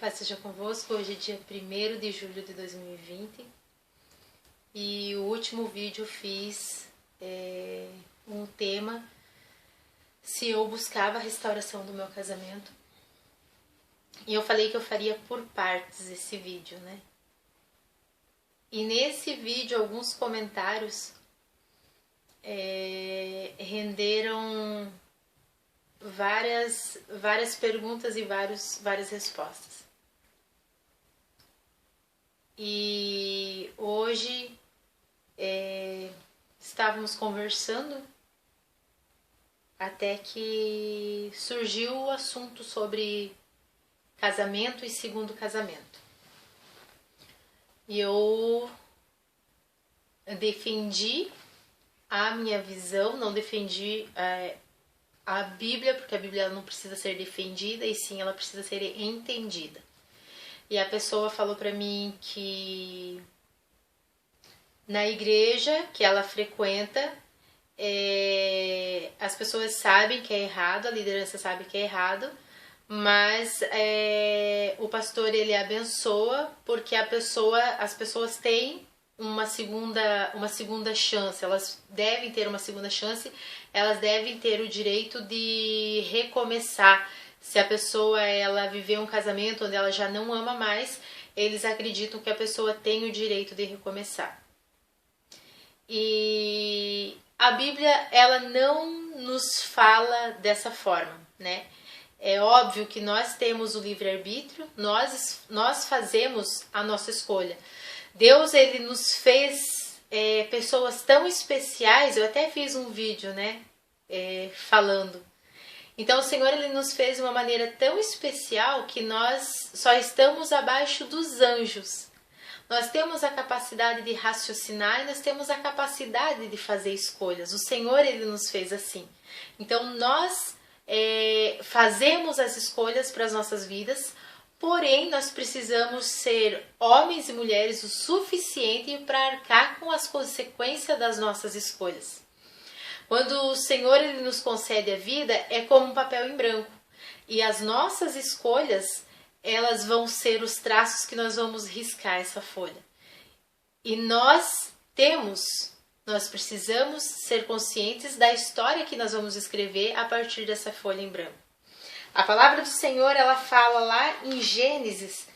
Paz seja convosco, hoje é dia 1º de julho de 2020 e o último vídeo eu fiz um tema se eu buscava a restauração do meu casamento e eu falei que eu faria por partes esse vídeo, né? E nesse vídeo alguns comentários renderam várias perguntas e várias respostas. E hoje estávamos conversando até que surgiu o assunto sobre casamento e segundo casamento. E eu defendi a minha visão, não defendi a Bíblia, porque a Bíblia não precisa ser defendida, e sim ela precisa ser entendida. E a pessoa falou pra mim que na igreja que ela frequenta, as pessoas sabem que é errado, a liderança sabe que é errado, mas o pastor ele abençoa porque as pessoas têm uma segunda chance, elas devem ter uma segunda chance, elas devem ter o direito de recomeçar. Se a pessoa ela viveu um casamento onde ela já não ama mais, eles acreditam que a pessoa tem o direito de recomeçar. E a Bíblia ela não nos fala dessa forma, né? É óbvio que nós temos o livre-arbítrio, nós fazemos a nossa escolha. Deus ele nos fez pessoas tão especiais, eu até fiz um vídeo, né, falando. Então o Senhor ele nos fez de uma maneira tão especial que nós só estamos abaixo dos anjos. Nós temos a capacidade de raciocinar e nós temos a capacidade de fazer escolhas. O Senhor ele nos fez assim. Então nós fazemos as escolhas para as nossas vidas, porém nós precisamos ser homens e mulheres o suficiente para arcar com as consequências das nossas escolhas. Quando o Senhor ele nos concede a vida, é como um papel em branco. E as nossas escolhas, elas vão ser os traços que nós vamos riscar essa folha. E nós precisamos ser conscientes da história que nós vamos escrever a partir dessa folha em branco. A palavra do Senhor, ela fala lá em Gênesis,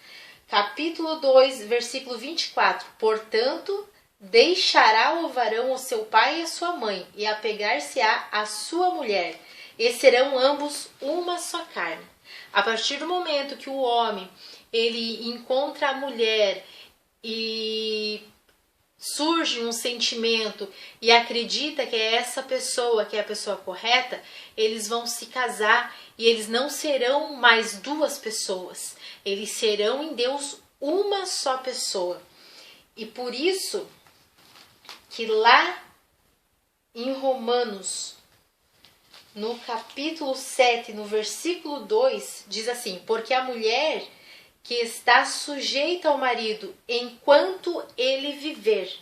capítulo 2, versículo 24. Portanto, deixará o varão o seu pai e a sua mãe, e apegar-se-á à sua mulher, e serão ambos uma só carne. A partir do momento que o homem ele encontra a mulher e surge um sentimento e acredita que é essa pessoa que é a pessoa correta, eles vão se casar e eles não serão mais duas pessoas, eles serão em Deus uma só pessoa. E por isso que lá em Romanos, no capítulo 7, no versículo 2, diz assim: porque a mulher que está sujeita ao marido enquanto ele viver,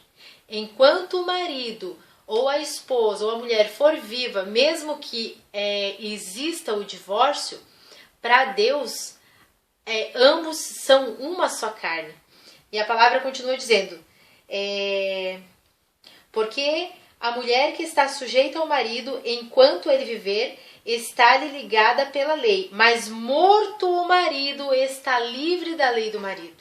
enquanto o marido ou a esposa ou a mulher for viva, mesmo que exista o divórcio, para Deus ambos são uma só carne. E a palavra continua dizendo, porque a mulher que está sujeita ao marido enquanto ele viver está-lhe ligada pela lei, mas morto o marido está livre da lei do marido.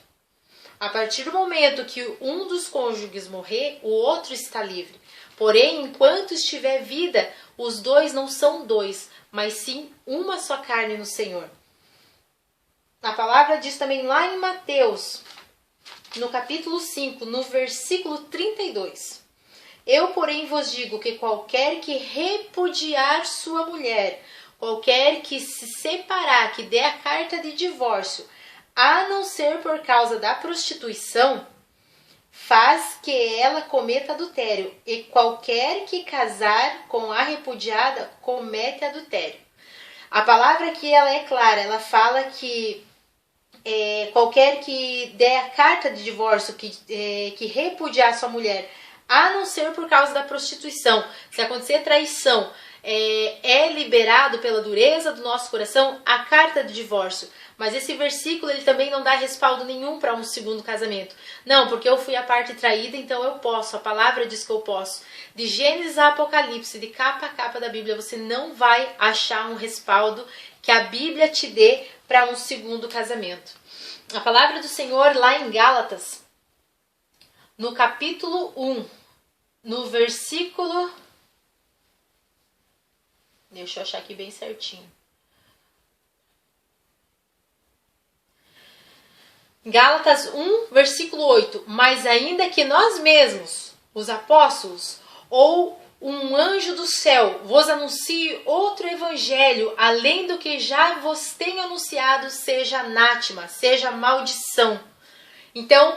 A partir do momento que um dos cônjuges morrer, o outro está livre. Porém, enquanto estiver vida, os dois não são dois, mas sim uma só carne no Senhor. A palavra diz também lá em Mateus, no capítulo 5, no versículo 32. Eu, porém, vos digo que qualquer que repudiar sua mulher, qualquer que se separar, que dê a carta de divórcio, a não ser por causa da prostituição, faz que ela cometa adultério. E qualquer que casar com a repudiada, comete adultério. A palavra aqui ela é clara, ela fala que qualquer que dê a carta de divórcio, que repudiar sua mulher, a não ser por causa da prostituição. Se acontecer traição, é liberado pela dureza do nosso coração a carta de divórcio. Mas esse versículo ele também não dá respaldo nenhum para um segundo casamento. Não, porque eu fui a parte traída, então eu posso. A palavra diz que eu posso. De Gênesis a Apocalipse, de capa a capa da Bíblia, você não vai achar um respaldo que a Bíblia te dê para um segundo casamento. A palavra do Senhor lá em Gálatas, no capítulo 1, no versículo... Deixa eu achar aqui bem certinho. Gálatas 1, versículo 8. Mas ainda que nós mesmos, os apóstolos, ou um anjo do céu vos anuncie outro evangelho, além do que já vos tenho anunciado, seja anátema, seja maldição. Então,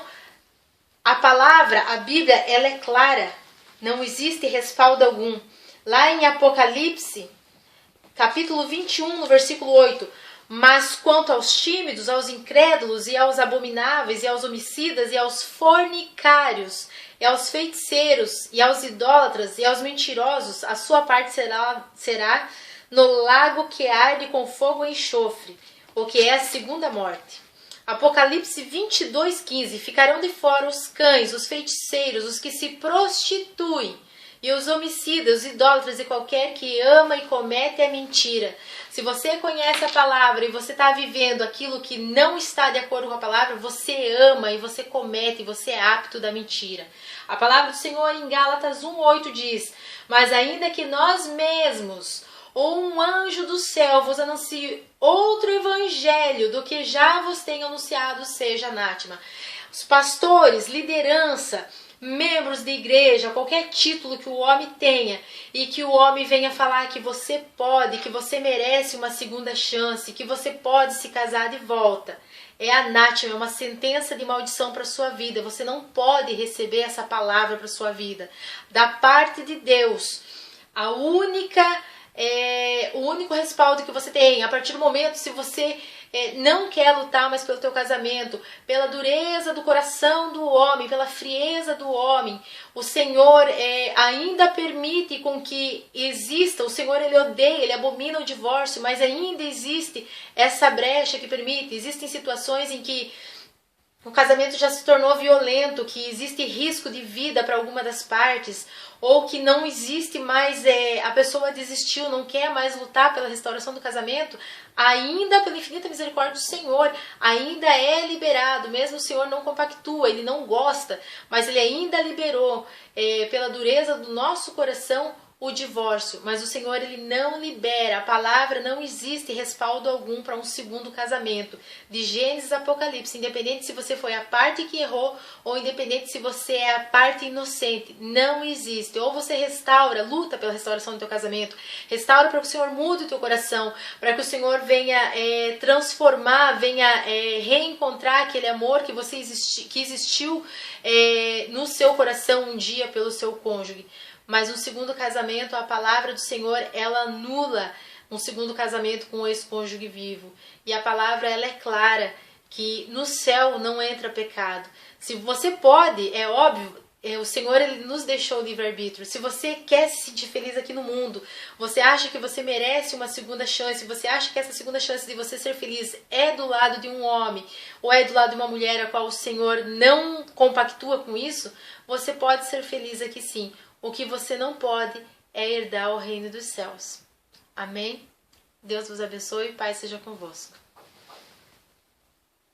a palavra, a Bíblia, ela é clara. Não existe respaldo algum. Lá em Apocalipse, capítulo 21, no versículo 8. Mas quanto aos tímidos, aos incrédulos, e aos abomináveis, e aos homicidas, e aos fornicários, e aos feiticeiros, e aos idólatras, e aos mentirosos, a sua parte será no lago que arde com fogo e enxofre, o que é a segunda morte. Apocalipse 22, 15. Ficarão de fora os cães, os feiticeiros, os que se prostituem, e os homicidas, os idólatras e qualquer que ama e comete a mentira. Se você conhece a palavra e você está vivendo aquilo que não está de acordo com a palavra, você ama e você comete, e você é apto da mentira. A palavra do Senhor em Gálatas 1:8 diz: mas ainda que nós mesmos ou um anjo do céu vos anuncie outro evangelho do que já vos tenho anunciado, seja anátema. Os pastores, liderança, membros de igreja, qualquer título que o homem tenha e que o homem venha falar que você pode, que você merece uma segunda chance, que você pode se casar de volta, é anátema, é uma sentença de maldição para a sua vida. Você não pode receber essa palavra para a sua vida. Da parte de Deus, o único respaldo que você tem, a partir do momento, se você não quer lutar mais pelo teu casamento, pela dureza do coração do homem, pela frieza do homem, o Senhor ainda permite com que exista, o Senhor ele odeia, ele abomina o divórcio, mas ainda existe essa brecha que permite. Existem situações em que o casamento já se tornou violento, que existe risco de vida para alguma das partes, ou que não existe mais, a pessoa desistiu, não quer mais lutar pela restauração do casamento, ainda pela infinita misericórdia do Senhor, ainda é liberado, mesmo o Senhor não compactua, ele não gosta, mas ele ainda liberou, pela dureza do nosso coração, o divórcio, mas o Senhor ele não libera, a palavra não existe respaldo algum para um segundo casamento. De Gênesis a Apocalipse, independente se você foi a parte que errou ou independente se você é a parte inocente, não existe. Ou você restaura, luta pela restauração do teu casamento, restaura para que o Senhor mude o teu coração, para que o Senhor venha transformar, venha reencontrar aquele amor que que existiu no seu coração um dia pelo seu cônjuge. Mas um segundo casamento, a palavra do Senhor, ela anula um segundo casamento com o ex-cônjuge vivo. E a palavra, ela é clara, que no céu não entra pecado. Se você pode, é óbvio, o Senhor ele nos deixou o livre-arbítrio. Se você quer se sentir feliz aqui no mundo, você acha que você merece uma segunda chance, você acha que essa segunda chance de você ser feliz é do lado de um homem ou é do lado de uma mulher a qual o Senhor não compactua com isso, você pode ser feliz aqui sim. O que você não pode é herdar o reino dos céus. Amém? Deus vos abençoe e Pai seja convosco.